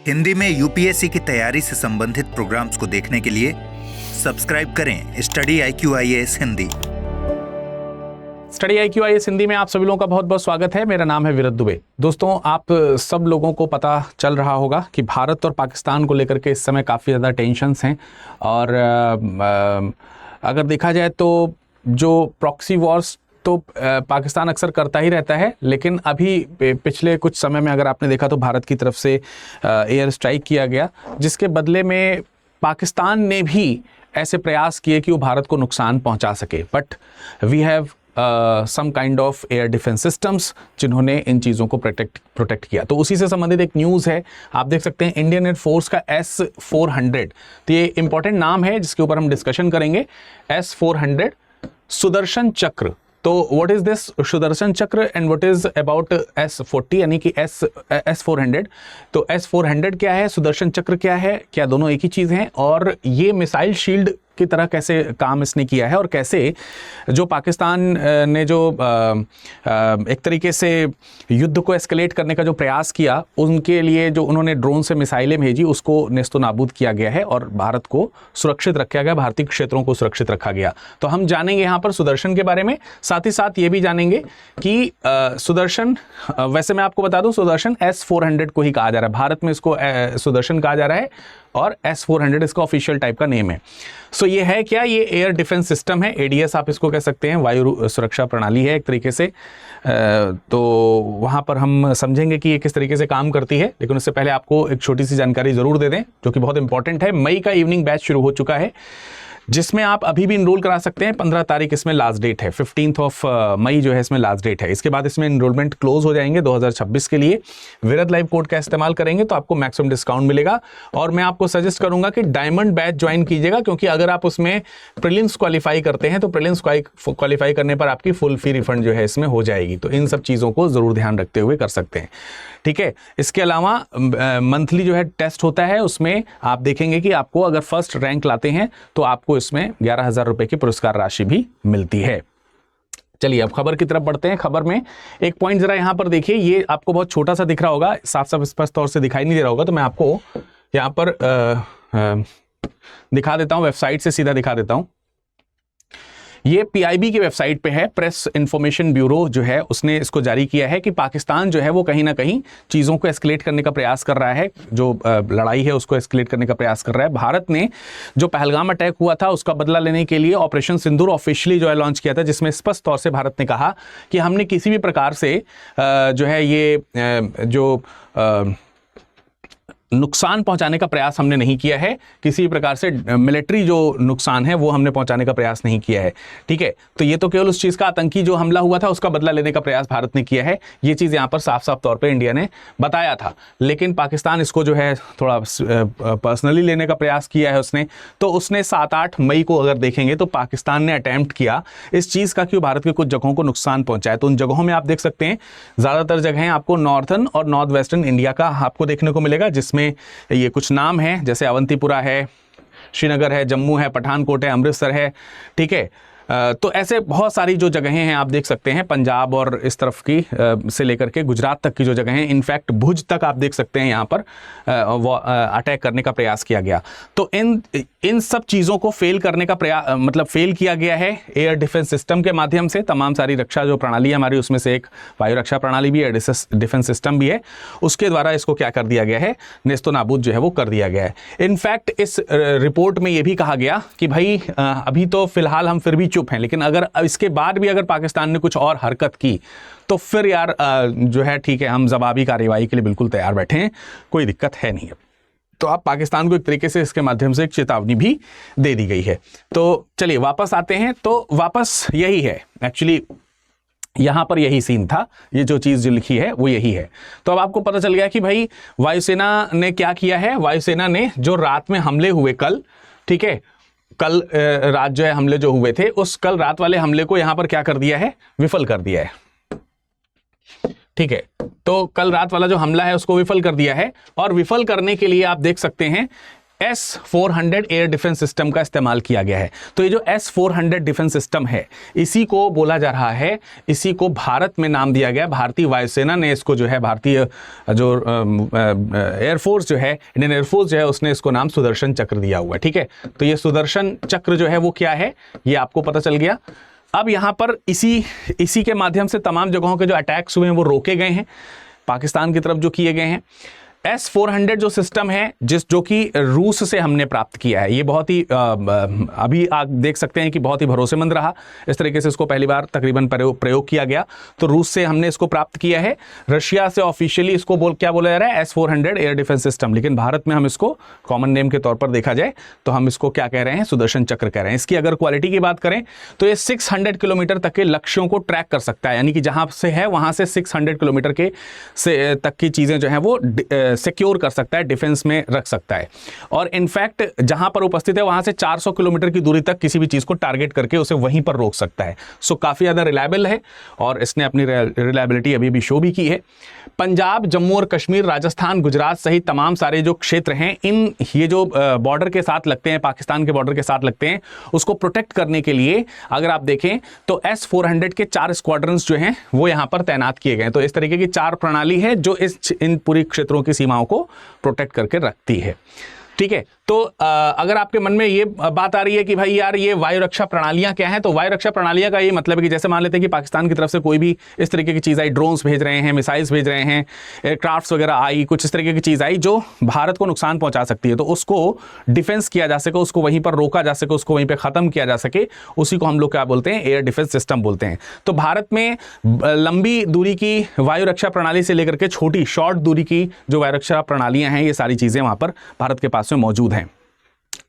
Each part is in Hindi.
हिंदी में यूपीएससी की तैयारी से संबंधित प्रोग्राम्स को देखने के लिए सब्सक्राइब करें study IQIAS Hindi. Study IQIAS Hindi में आप सभी लोगों का बहुत बहुत स्वागत है। मेरा नाम है विरत दुबे। दोस्तों, आप सब लोगों को पता चल रहा होगा कि भारत और पाकिस्तान को लेकर के इस समय काफ़ी ज़्यादा टेंशन्स हैं और अगर देखा जाए तो जो प्रॉक्सी वॉर्स तो पाकिस्तान अक्सर करता ही रहता है, लेकिन अभी पिछले कुछ समय में अगर आपने देखा तो भारत की तरफ से एयर स्ट्राइक किया गया, जिसके बदले में पाकिस्तान ने भी ऐसे प्रयास किए कि वो भारत को नुकसान पहुंचा सके। But we have some kind of air defence systems जिन्होंने इन चीज़ों को प्रोटेक्ट किया। तो उसी से संबंधित एक न्यूज़ है, आप देख सकते हैं इंडियन एयर फोर्स का S-400। तो ये इंपॉर्टेंट नाम है जिसके ऊपर हम डिस्कशन करेंगे। S-400 सुदर्शन चक्र। तो व्हाट इज दिस सुदर्शन चक्र and what is about S-40 यानी कि S-400। तो S-400 क्या है, सुदर्शन चक्र क्या है, क्या दोनों एक ही चीज़ हैं, और ये मिसाइल शील्ड की तरह कैसे काम इसने किया है, और कैसे जो पाकिस्तान ने जो एक तरीके से युद्ध को एस्केलेट करने का जो प्रयास किया, उनके लिए जो उन्होंने ड्रोन से मिसाइलें भेजी उसको नेस्तो नाबूद किया गया है और भारत को सुरक्षित रखा गया, भारतीय क्षेत्रों को सुरक्षित रखा गया। तो हम जानेंगे यहाँ पर सुदर्शन के बारे में, साथ ही साथ ये भी जानेंगे कि सुदर्शन, वैसे मैं आपको बता दूं सुदर्शन S-400 को ही कहा जा रहा है, भारत में इसको सुदर्शन कहा जा रहा है और S-400 इसका ऑफिशियल टाइप का नेम है। सो ये है क्या, ये एयर डिफेंस सिस्टम है, ADS आप इसको कह सकते हैं, वायु सुरक्षा प्रणाली है एक तरीके से। तो वहाँ पर हम समझेंगे कि ये किस तरीके से काम करती है, लेकिन उससे पहले आपको एक छोटी सी जानकारी ज़रूर दे दें जो कि बहुत इंपॉर्टेंट है। मई का इवनिंग बैच शुरू हो चुका है जिसमें आप अभी भी इनरोल करा सकते हैं। 15 तारीख इसमें लास्ट डेट है, 15 मई जो है इसमें लास्ट डेट है। इसके बाद इसमें इनरोलमेंट क्लोज हो जाएंगे 2026 के लिए। विरत लाइव कोड का इस्तेमाल करेंगे तो आपको मैक्सिमम डिस्काउंट मिलेगा, और मैं आपको सजेस्ट करूंगा कि डायमंड बैच ज्वाइन कीजिएगा, क्योंकि अगर आप उसमें प्रीलिम्स क्वालिफाई करते हैं तो प्रीलिम्स क्वालिफाई करने पर आपकी फुल फी रिफंड जो है इसमें हो जाएगी। तो इन सब चीज़ों को ज़रूर ध्यान रखते हुए कर सकते हैं, ठीक है। इसके अलावा मंथली जो है टेस्ट होता है, उसमें आप देखेंगे कि आपको अगर फर्स्ट रैंक लाते हैं तो आपको इसमें 11,000 रुपए की पुरस्कार राशि भी मिलती है। चलिए अब खबर की तरफ बढ़ते हैं। खबर में एक पॉइंट जरा यहां पर देखिए, ये आपको बहुत छोटा सा दिख रहा होगा, साफ साफ स्पष्ट तौर से दिखाई नहीं दे रहा होगा, तो मैं आपको यहां पर दिखा देता हूं, वेबसाइट से सीधा दिखा देता हूं। ये PIB की वेबसाइट पे है, प्रेस इंफॉर्मेशन ब्यूरो जो है उसने इसको जारी किया है कि पाकिस्तान जो है वो कहीं ना कहीं चीज़ों को एस्केलेट करने का प्रयास कर रहा है, जो लड़ाई है उसको एस्केलेट करने का प्रयास कर रहा है। भारत ने जो पहलगाम अटैक हुआ था उसका बदला लेने के लिए ऑपरेशन सिंदूर ऑफिशियली जो है लॉन्च किया था, जिसमें स्पष्ट तौर से भारत ने कहा कि हमने किसी भी प्रकार से जो है ये जो नुकसान पहुंचाने का प्रयास हमने नहीं किया है, किसी भी प्रकार से मिलिट्री जो नुकसान है वो हमने पहुंचाने का प्रयास नहीं किया है, ठीक है। तो ये तो केवल उस चीज़ का आतंकी जो हमला हुआ था उसका बदला लेने का प्रयास भारत ने किया है, ये चीज़ यहाँ पर साफ साफ तौर पे इंडिया ने बताया था। लेकिन पाकिस्तान इसको जो है थोड़ा पर्सनली लेने का प्रयास किया है उसने। तो उसने 7-8 मई को अगर देखेंगे तो पाकिस्तान ने अटैम्प्ट किया इस चीज़ का कि भारत के कुछ जगहों को नुकसान पहुँचाए। तो उन जगहों में आप देख सकते हैं ज़्यादातर जगहें आपको नॉर्थन और नॉर्थ वेस्टर्न इंडिया का आपको देखने को मिलेगा, जिसमें ये कुछ नाम हैं, जैसे अवंतीपुरा है, श्रीनगर है, जम्मू है, पठानकोट है, अमृतसर है, ठीक है। तो ऐसे बहुत सारी जो जगहें हैं आप देख सकते हैं, पंजाब और इस तरफ की से लेकर के गुजरात तक की जो जगहें हैं, इनफैक्ट भुज तक आप देख सकते हैं यहाँ पर अटैक करने का प्रयास किया गया। तो इन सब चीज़ों को फेल करने का प्रयास मतलब फेल किया गया है एयर डिफेंस सिस्टम के माध्यम से। तमाम सारी रक्षा जो प्रणाली है हमारी, उसमें से एक वायु रक्षा प्रणाली भी है, एयर डिफेंस सिस्टम भी है, उसके द्वारा इसको क्या कर दिया गया है, नेस्तो नाबूद जो है वो कर दिया गया है। इनफैक्ट इस रिपोर्ट में ये भी कहा गया कि भाई अभी तो फिलहाल हम फिर भी चुप हैं, लेकिन अगर इसके बाद भी अगर पाकिस्तान ने कुछ और हरकत की तो फिर यार जो है ठीक है, हम जवाबी कार्रवाई के लिए बिल्कुल तैयार बैठे हैं, कोई दिक्कत है नहीं है। तो आप पाकिस्तान को एक तरीके से इसके माध्यम से एक चेतावनी भी दे दी गई है। तो चलिए वापस आते हैं। तो वापस यही है, एक्चुअली यहां पर यही सीन था, ये जो चीज़ जो लिखी है वो यही है। तो अब आपको पता चल गया कि भाई वायुसेना ने क्या किया है। वायुसेना ने जो रात में हमले हुए कल, ठीक है, कल रात जो है हमले जो हुए थे, उस कल रात वाले हमले को यहां पर क्या कर दिया है, विफल कर दिया है, ठीक है। तो कल रात वाला जो हमला है उसको विफल कर दिया है, और विफल करने के लिए आप देख सकते हैं S-400 एयर डिफेंस सिस्टम का इस्तेमाल किया गया है। तो ये जो S-400 डिफेंस सिस्टम है, इसी को बोला जा रहा है, इसी को भारत में नाम दिया गया। भारतीय वायुसेना ने इसको जो है, भारतीय जो एयरफोर्स जो है, इंडियन एयरफोर्स जो है, उसने इसको नाम सुदर्शन चक्र दिया हुआ है। ठीक है, तो ये सुदर्शन चक्र जो है वो क्या है, ये आपको पता चल गया। अब यहाँ पर इसी के माध्यम से तमाम जगहों के जो अटैक्स हुए हैं वो रोके गए हैं, पाकिस्तान की तरफ जो किए गए हैं। S-400 जो सिस्टम है, जो कि रूस से हमने प्राप्त किया है, ये बहुत ही अभी आप देख सकते हैं कि बहुत ही भरोसेमंद रहा। इस तरीके से इसको पहली बार तकरीबन प्रयोग किया गया, तो रूस से हमने इसको प्राप्त किया है। रशिया से ऑफिशियली इसको क्या बोला जा रहा है, S-400 एयर डिफेंस सिस्टम, लेकिन भारत में हम इसको कॉमन नेम के तौर पर देखा जाए तो हम इसको क्या कह रहे हैं, सुदर्शन चक्र कह रहे हैं। इसकी अगर क्वालिटी की बात करें तो ये 600 किलोमीटर तक के लक्ष्यों को ट्रैक कर सकता है, यानी कि जहां से है वहां से 600 किलोमीटर तक की चीजें जो हैं वो सिक्योर कर सकता है, डिफेंस में रख सकता है। और इनफैक्ट जहां पर उपस्थित है वहां से 400 किलोमीटर की दूरी तक किसी भी चीज को टारगेट करके उसे वहीं पर रोक सकता है। सो काफी ज्यादा रिलायबल है और इसने अपनी रिलायबिलिटी अभी भी शो भी की है। पंजाब, जम्मू और कश्मीर, राजस्थान, गुजरात सहित तमाम सारे जो क्षेत्र हैं, ये जो बॉर्डर के साथ लगते हैं, पाकिस्तान के बॉर्डर के साथ लगते हैं, उसको प्रोटेक्ट करने के लिए अगर आप देखें तो S-400 के 4 स्क्वाड्रंस जो हैं वो यहां पर तैनात किए गए हैं। तो इस तरीके की 4 प्रणाली है जो इन पूरी क्षेत्रों की सीमाओं को प्रोटेक्ट करके रखती है। ठीक है, तो अगर आपके मन में ये बात आ रही है कि भाई यार ये वायु रक्षा प्रणालियां क्या हैं, तो वायु रक्षा प्रणालियां का ये मतलब है कि जैसे मान लेते हैं कि पाकिस्तान की तरफ से कोई भी इस तरीके की चीज़ आई, ड्रोन्स भेज रहे हैं, मिसाइल्स भेज रहे हैं, एयरक्राफ्ट्स वगैरह आई, कुछ इस तरीके की चीज़ आई जो भारत को नुकसान पहुंचा सकती है, तो उसको डिफेंस किया जा सके, उसको वहीं पर रोका जा सके, उसको वहीं पर ख़त्म किया जा सके, उसी को हम लोग क्या बोलते हैं, एयर डिफेंस सिस्टम बोलते हैं। तो भारत में लंबी दूरी की वायु रक्षा प्रणाली से लेकर के छोटी शॉर्ट दूरी की जो वायु रक्षा प्रणालियाँ हैं, ये सारी चीज़ें वहाँ पर भारत के पास में मौजूद हैं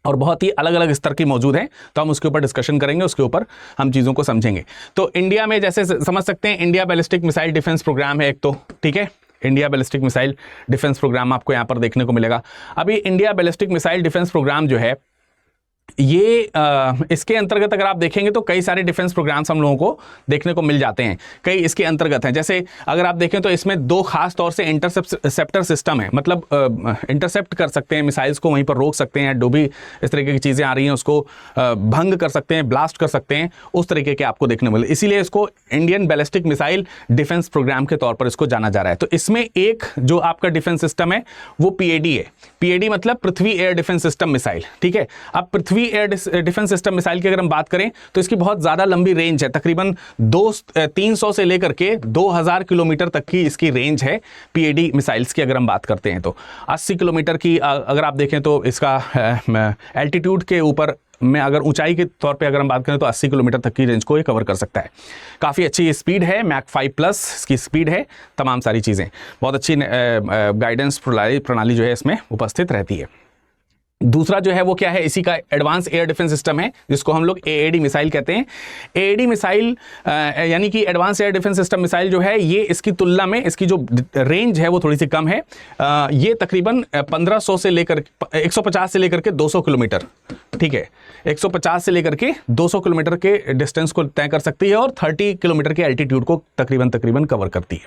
और बहुत ही अलग अलग स्तर की मौजूद हैं। तो हम उसके ऊपर डिस्कशन करेंगे, उसके ऊपर हम चीज़ों को समझेंगे। तो इंडिया में जैसे समझ सकते हैं, India ballistic missile defence programme है एक, तो ठीक है, India ballistic missile defence programme आपको यहाँ पर देखने को मिलेगा। अभी India ballistic missile defence programme जो है ये इसके अंतर्गत अगर आप देखेंगे तो कई सारे डिफेंस प्रोग्राम्स हम लोगों को देखने को मिल जाते हैं, कई इसके अंतर्गत हैं। जैसे अगर आप देखें तो इसमें 2 खास तौर से इंटरसेप्टर सिस्टम है, मतलब इंटरसेप्ट कर सकते हैं मिसाइल्स को, वहीं पर रोक सकते हैं, जो भी इस तरीके की चीज़ें आ रही हैं उसको भंग कर सकते हैं, ब्लास्ट कर सकते हैं, उस तरीके के आपको देखने को मिले। इसीलिए इसको Indian ballistic missile defence programme के तौर पर इसको जाना जा रहा है। तो इसमें एक जो आपका डिफेंस सिस्टम है वो PAD है। PAD मतलब पृथ्वी एयर डिफेंस सिस्टम मिसाइल। ठीक है, अब पृथ्वी एयर डिफेंस सिस्टम मिसाइल की अगर हम बात करें तो इसकी बहुत ज्यादा लंबी रेंज है, तकरीबन 300 से लेकर के 2000 किलोमीटर तक की इसकी रेंज है। PAD मिसाइल्स की अगर हम बात करते हैं तो 80 किलोमीटर की अगर आप देखें तो इसका एल्टीट्यूड के ऊपर में अगर ऊंचाई के तौर पे अगर हम बात करें तो 80 किलोमीटर तक की रेंज को ये कवर कर सकता है। काफ़ी अच्छी स्पीड है, मैक 5+ इसकी स्पीड है, तमाम सारी चीज़ें, बहुत अच्छी गाइडेंस प्रणाली जो है इसमें उपस्थित रहती है। दूसरा जो है वो क्या है, इसी का एडवांस एयर डिफेंस सिस्टम है जिसको हम लोग AAD मिसाइल कहते हैं। AAD मिसाइल यानी कि advance air defence system missile जो है, ये इसकी तुलना में इसकी जो रेंज है वो थोड़ी सी कम है। ये तकरीबन 1500 से लेकर 150 से लेकर के 200 किलोमीटर, ठीक है, 150 से लेकर के 200 किलोमीटर के डिस्टेंस को तय कर सकती है और 30 किलोमीटर के एल्टीट्यूड को तकरीबन कवर करती है।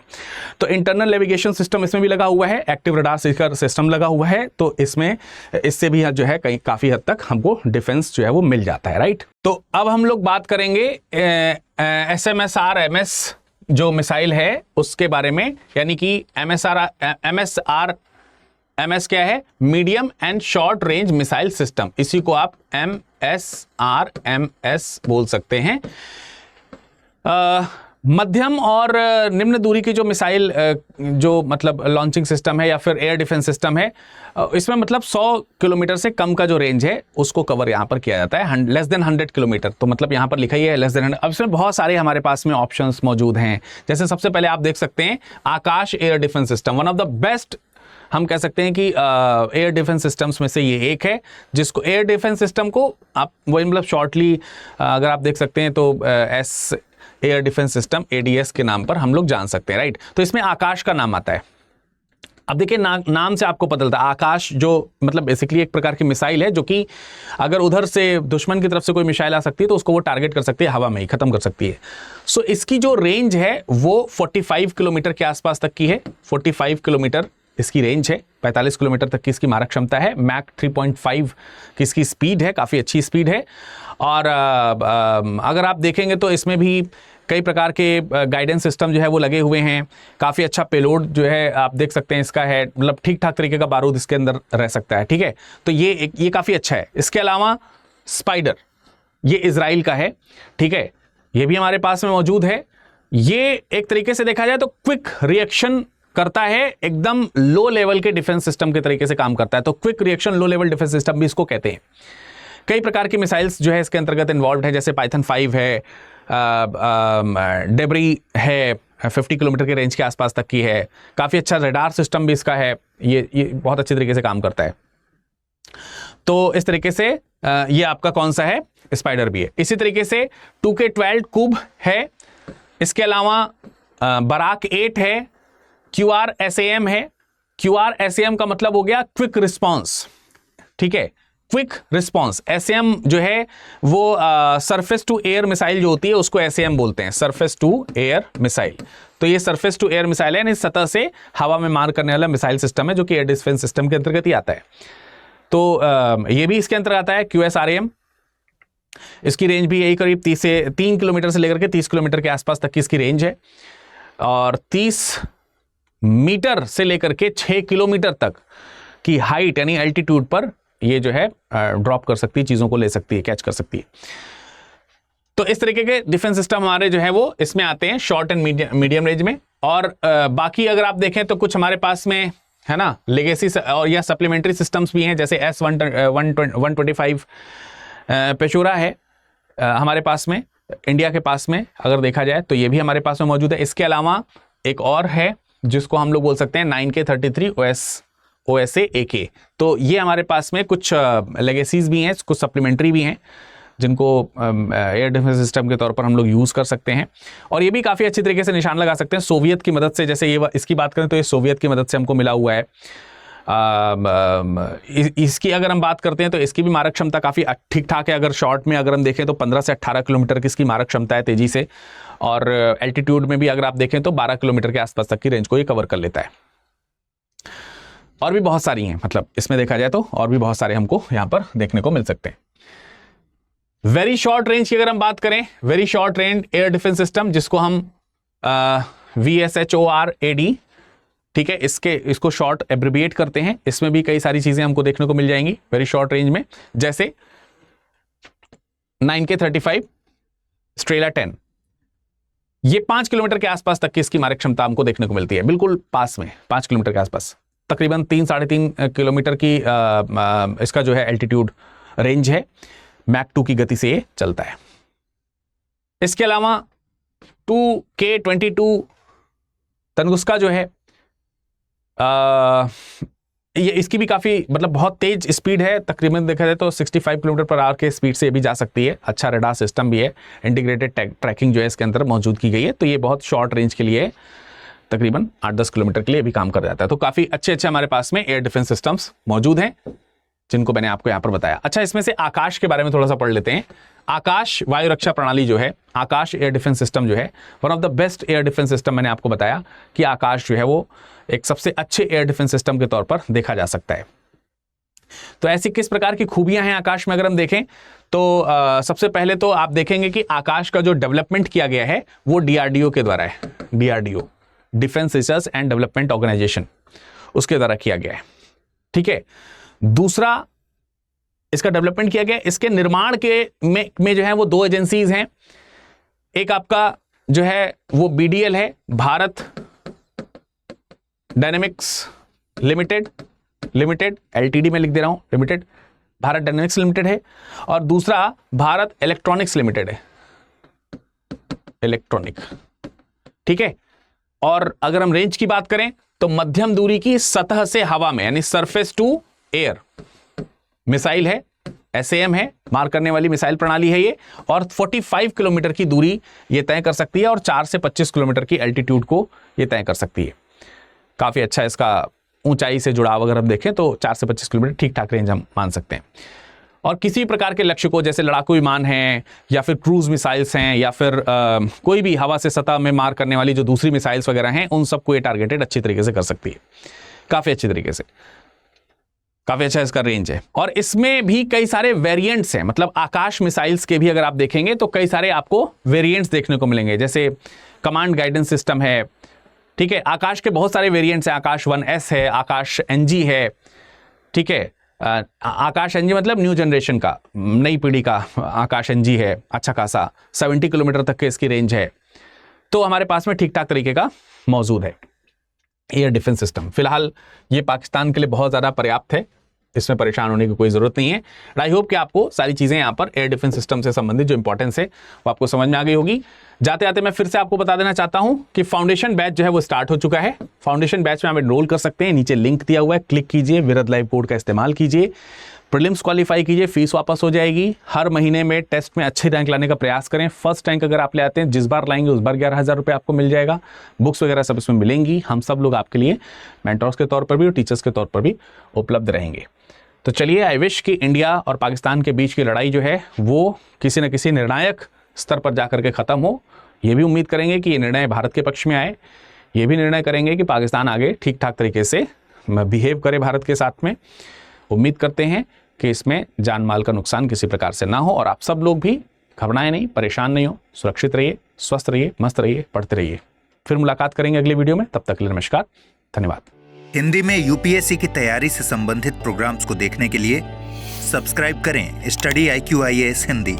तो इंटरनल नेविगेशन सिस्टम इसमें भी लगा हुआ है, एक्टिव रडार सीकर सिस्टम लगा हुआ है, तो इससे भी जो है कहीं काफी हद तक हमको डिफेंस जो है वो मिल जाता है, राइट। तो अब हम लोग बात करेंगे SMSRMS जो मिसाइल है उसके बारे में, यानी कि MS क्या है, medium and short range missile system, इसी को आप MSRMS बोल सकते हैं। मध्यम और निम्न दूरी की जो मिसाइल जो मतलब लॉन्चिंग सिस्टम है या फिर एयर डिफेंस सिस्टम है, इसमें मतलब 100 किलोमीटर से कम का जो रेंज है उसको कवर यहाँ पर किया जाता है, लेस देन 100 किलोमीटर। तो मतलब यहाँ पर लिखा ही है लेस देन 100। अब इसमें बहुत सारे हमारे पास में ऑप्शंस मौजूद हैं। जैसे सबसे पहले आप देख सकते हैं Akash air defence system, one of the best हम कह सकते हैं कि एयर डिफेंस सिस्टम्स में से ये एक है, जिसको एयर डिफेंस सिस्टम को आप वही मतलब शॉर्टली अगर आप देख सकते हैं तो एयर डिफेंस सिस्टम ADS के नाम पर हम लोग जान सकते हैं, राइट। तो इसमें आकाश का नाम आता है। अब देखिए नाम से आपको पता चलता है, आकाश जो मतलब बेसिकली एक प्रकार की मिसाइल है जो कि अगर उधर से दुश्मन की तरफ से कोई मिसाइल आ सकती है तो उसको वो टारगेट कर सकती है, हवा में ही खत्म कर सकती है। सो इसकी जो रेंज है वो 45 किलोमीटर के आसपास तक की है, 45 किलोमीटर इसकी रेंज है, 45 किलोमीटर तक की इसकी मारक क्षमता है, मैक 3.5 की इसकी स्पीड है, काफ़ी अच्छी स्पीड है। और अगर आप देखेंगे तो इसमें भी कई प्रकार के गाइडेंस सिस्टम जो है वो लगे हुए हैं। काफ़ी अच्छा पेलोड जो है आप देख सकते हैं इसका है, मतलब ठीक ठाक तरीके का बारूद इसके अंदर रह सकता है, ठीक है। तो ये काफ़ी अच्छा है। इसके अलावा स्पाइडर, ये इजराइल का है, ठीक है, ये भी हमारे पास में मौजूद है। ये एक तरीके से देखा जाए तो क्विक रिएक्शन करता है, एकदम लो लेवल के डिफेंस सिस्टम के तरीके से काम करता है। तो quick reaction low level defence system भी इसको कहते हैं। कई प्रकार की मिसाइल्स जो है इसके अंतर्गत इन्वॉल्व है, जैसे पाइथन 5 है, डेबरी है, 50 किलोमीटर के रेंज के आसपास तक की है। काफ़ी अच्छा रडार सिस्टम भी इसका है, ये बहुत अच्छे तरीके से काम करता है। तो इस तरीके से ये आपका कौन सा है, स्पाइडर भी है। इसी तरीके से 2K12 कूब है। इसके अलावा बराक 8 है, QRSAM है। QRSAM का मतलब हो गया क्विक रिस्पॉन्स, ठीक है, क्विक रिस्पॉन्स। SAM जो है वो सरफेस टू एयर मिसाइल जो होती है उसको SAM बोलते हैं, सरफेस टू एयर मिसाइल। तो ये सरफेस टू एयर मिसाइल है, यानी सतह से हवा में मार करने वाला मिसाइल सिस्टम है, जो कि एयर डिफेंस सिस्टम के अंतर्गत ही आता है। तो ये भी इसके अंतर्गत आता है। QSRAM, इसकी रेंज भी यही करीब 3 किलोमीटर से लेकर के 30 किलोमीटर के आसपास तक की इसकी रेंज है। और 30 मीटर से लेकर के 6 किलोमीटर तक की हाइट यानी एल्टीट्यूड पर ये जो है ड्रॉप कर सकती है, चीज़ों को ले सकती है, कैच कर सकती है। तो इस तरीके के डिफेंस सिस्टम हमारे जो है वो इसमें आते हैं शॉर्ट एंड मीडियम रेंज में। और बाकी अगर आप देखें तो कुछ हमारे पास में है ना लेगेसी और या सप्लीमेंट्री सिस्टम्स भी हैं, जैसे S125 पेशोरा है हमारे पास में, इंडिया के पास में अगर देखा जाए तो ये भी हमारे पास में मौजूद है। इसके अलावा एक और है जिसको हम लोग बोल सकते हैं 9K33 OSA AK। तो ये हमारे पास में कुछ लेगेसीज भी हैं, कुछ सप्लीमेंट्री भी हैं, जिनको एयर डिफेंस सिस्टम के तौर पर हम लोग यूज़ कर सकते हैं। और ये भी काफ़ी अच्छी तरीके से निशान लगा सकते हैं सोवियत की मदद से। जैसे ये इसकी बात करें तो ये सोवियत की मदद से हमको मिला हुआ है। इसकी अगर हम बात करते हैं तो इसकी भी मारक क्षमता काफ़ी ठीक ठाक है। अगर शॉर्ट में अगर हम देखें तो 15 से 18 किलोमीटर की इसकी मारक क्षमता है तेज़ी से, और एल्टीट्यूड में भी अगर आप देखें तो 12 किलोमीटर के आसपास तक की रेंज को ये कवर कर लेता है। और भी बहुत सारी हैं, मतलब इसमें देखा जाए तो और भी बहुत सारे हमको यहाँ पर देखने को मिल सकते हैं। वेरी शॉर्ट रेंज की अगर हम बात करें, very short range air defence system, जिसको हम VSHORAD, ठीक है, इसको शॉर्ट एब्रिविएट करते हैं। इसमें भी कई सारी चीजें हमको देखने को मिल जाएंगी वेरी शॉर्ट रेंज में, जैसे 9K35 स्ट्रेला 10, ये 5 किलोमीटर के आसपास तक की इसकी मारक क्षमता हमको देखने को मिलती है, बिल्कुल पास में 5 किलोमीटर के आसपास, तकरीबन 3-3.5 किलोमीटर की इसका जो है एल्टीट्यूड रेंज है। मैक 2 की गति से ये चलता है। इसके अलावा 2K22 तंगुस्का जो है ये इसकी भी काफ़ी मतलब बहुत तेज स्पीड है, तकरीबन देखा जाए तो 65 किलोमीटर पर आवर के स्पीड से ये भी जा सकती है। अच्छा रडार सिस्टम भी है, इंटीग्रेटेड ट्रैकिंग जो है इसके अंदर मौजूद की गई है। तो ये बहुत शॉर्ट रेंज के लिए तकरीबन 8-10 किलोमीटर के लिए भी काम कर जाता है। तो काफ़ी अच्छे हमारे पास में एयर डिफेंस सिस्टम्स मौजूद हैं, जिनको मैंने आपको यहाँ पर बताया। अच्छा, इसमें से आकाश के बारे में थोड़ा सा पढ़ लेते हैं। आकाश वायु रक्षा प्रणाली जो है, आकाश एयर डिफेंस सिस्टम जो है, one of the best air defence system, मैंने आपको बताया कि आकाश जो है वो एक सबसे अच्छे एयर डिफेंस सिस्टम के तौर पर देखा जा सकता है। तो ऐसी किस प्रकार की खूबियां हैं आकाश में अगर हम देखें तो सबसे पहले तो आप देखेंगे कि आकाश का जो डेवलपमेंट किया गया है वो DRDO के द्वारा है। DRDO, defence research and development organisation, उसके द्वारा किया गया है, ठीक है। दूसरा, इसका डेवलपमेंट किया गया, इसके निर्माण के में जो है वो 2 एजेंसीज हैं। एक आपका जो है वो BDL है, भारत डायनेमिक्स लिमिटेड, LTD में लिख दे रहा हूं, लिमिटेड, भारत डायनेमिक्स लिमिटेड है। और दूसरा भारत इलेक्ट्रॉनिक्स लिमिटेड है, इलेक्ट्रॉनिक, ठीक है। और अगर हम रेंज की बात करें तो मध्यम दूरी की सतह से हवा में यानी सरफेस टू एयर मिसाइल है, SAM है, मार करने वाली मिसाइल प्रणाली है ये। और 45 किलोमीटर की दूरी ये तय कर सकती है और 4 से 25 किलोमीटर की एल्टीट्यूड को ये तय कर सकती है। काफ़ी अच्छा इसका ऊंचाई से जुड़ाव अगर हम देखें तो 4 से 25 किलोमीटर ठीक ठाक रेंज हम मान सकते हैं। और किसी प्रकार के लक्ष्य को, जैसे लड़ाकू विमान हैं या फिर क्रूज मिसाइल्स हैं या फिर कोई भी हवा से सतह में मार करने वाली जो दूसरी मिसाइल्स वगैरह हैं, उन सबको ये टारगेटेड अच्छी तरीके से कर सकती है। काफ़ी अच्छी तरीके से, काफ़ी अच्छा इसका रेंज है। और इसमें भी कई सारे वेरिएंट्स हैं, मतलब आकाश मिसाइल्स के भी अगर आप देखेंगे तो कई सारे आपको वेरिएंट्स देखने को मिलेंगे, जैसे कमांड गाइडेंस सिस्टम है, ठीक है। आकाश के बहुत सारे वेरिएंट्स हैं, आकाश 1S है, आकाश NG है, ठीक है। आकाश NG मतलब न्यू जनरेशन का, नई पीढ़ी का आकाश NG है, अच्छा खासा 70 किलोमीटर तक के इसकी रेंज है। तो हमारे पास में ठीक ठाक तरीके का मौजूद है एयर डिफेंस सिस्टम। फिलहाल ये पाकिस्तान के लिए बहुत ज़्यादा पर्याप्त है, इसमें परेशान होने की कोई ज़रूरत नहीं है। आई होप कि आपको सारी चीज़ें यहाँ पर एयर डिफेंस सिस्टम से संबंधित जो इंपॉर्टेंस है वो आपको समझ में आ गई होगी। जाते आते मैं फिर से आपको बता देना चाहता हूँ कि फाउंडेशन बैच जो है वो स्टार्ट हो चुका है। फाउंडेशन बैच में आप एनरोल कर सकते हैं, नीचे लिंक दिया हुआ है, क्लिक कीजिए, विरद लाइव कोड का इस्तेमाल कीजिए, प्रीलिम्स क्वालिफाई कीजिए, फीस वापस हो जाएगी। हर महीने में टेस्ट में अच्छी रैंक लाने का प्रयास करें। फर्स्ट रैंक अगर आप ले आते हैं, जिस बार लाएंगे उस बार 11,000 रुपये आपको मिल जाएगा। बुक्स वगैरह सब इसमें मिलेंगी। हम सब लोग आपके लिए मेंटर्स के तौर पर भी और टीचर्स के तौर पर भी उपलब्ध रहेंगे। तो चलिए, आई विश कि इंडिया और पाकिस्तान के बीच की लड़ाई जो है वो किसी न किसी निर्णायक स्तर पर जाकर के ख़त्म हो। ये भी उम्मीद करेंगे कि ये निर्णय भारत के पक्ष में आए। ये भी निर्णय करेंगे कि पाकिस्तान आगे ठीक ठाक तरीके से बिहेव करे भारत के साथ में। उम्मीद करते हैं कि इसमें जान माल का नुकसान किसी प्रकार से ना हो और आप सब लोग भी घबराएं नहीं, परेशान नहीं हो, सुरक्षित रहिए, स्वस्थ रहिए, मस्त रहिए, पढ़ते रहिए। फिर मुलाकात करेंगे अगले वीडियो में, तब तक के लिए नमस्कार, धन्यवाद। हिंदी में यूपीएससी की तैयारी से संबंधित प्रोग्राम्स को देखने के लिए सब्सक्राइब करें स्टडी IQ IAS हिंदी।